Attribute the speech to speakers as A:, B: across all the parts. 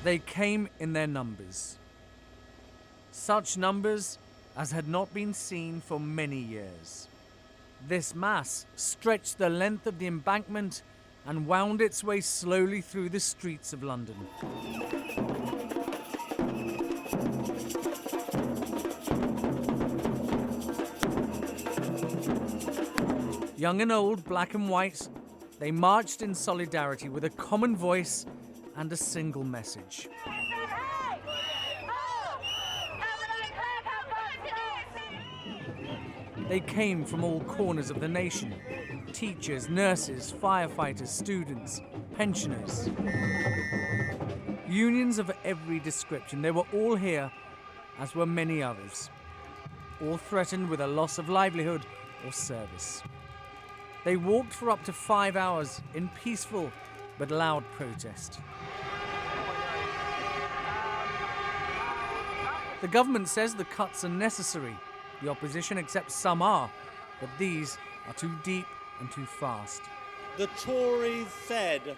A: They came in their numbers. Such numbers as had not been seen for many years. This mass stretched the length of the embankment and wound its way slowly through the streets of London. Young and old, black and white, they marched in solidarity with a common voice and a single message. They came from all corners of the nation. Teachers, nurses, firefighters, students, pensioners. Unions of every description. They were all here, as were many others. All threatened with a loss of livelihood or service. They walked for up to 5 hours in peaceful but loud protest. The government says the cuts are necessary. The opposition accepts some are, but these are too deep and too fast.
B: The Tories said,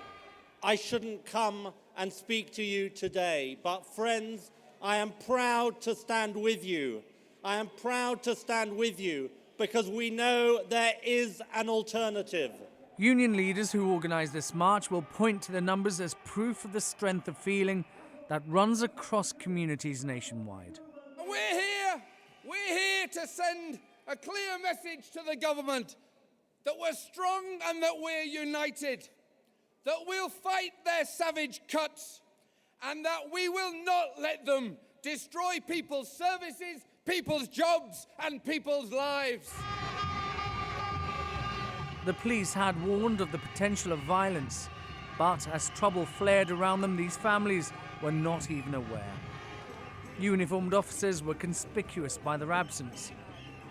B: I shouldn't come and speak to you today, but friends, I am proud to stand with you. I am proud to stand with you because we know there is an alternative.
A: Union leaders who organised this march will point to the numbers as proof of the strength of feeling that runs across communities nationwide.
C: We're here to send a clear message to the government that we're strong and that we're united, that we'll fight their savage cuts, and that we will not let them destroy people's services, people's jobs, and people's lives.
A: The police had warned of the potential of violence, but as trouble flared around them, these families were not even aware. Uniformed officers were conspicuous by their absence.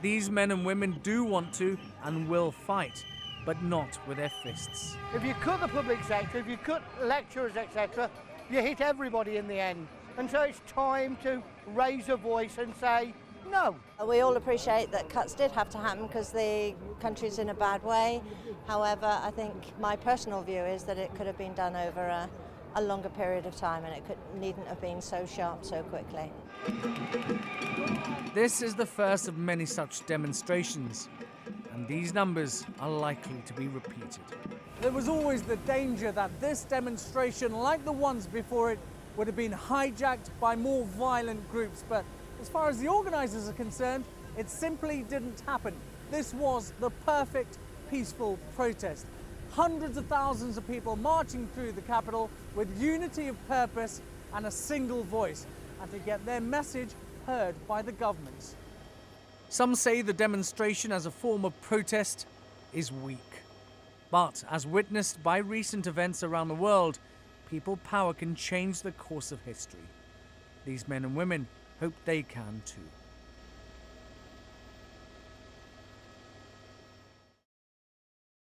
A: These men and women do want to and will fight, but not with their fists.
D: If you cut the public sector, if you cut lecturers, etc., you hit everybody in the end. And so it's time to raise a voice and say no.
E: We all appreciate that cuts did have to happen because the country's in a bad way. However, I think my personal view is that it could have been done over a longer period of time, and it needn't have been so sharp so quickly.
A: This is the first of many such demonstrations, and these numbers are likely to be repeated.
F: There was always the danger that this demonstration, like the ones before it, would have been hijacked by more violent groups, but as far as the organisers are concerned, it simply didn't happen. This was the perfect peaceful protest. Hundreds of thousands of people marching through the capital with unity of purpose and a single voice, and to get their message heard by the government.
A: Some say the demonstration as a form of protest is weak. But as witnessed by recent events around the world, people power can change the course of history. These men and women hope they can too.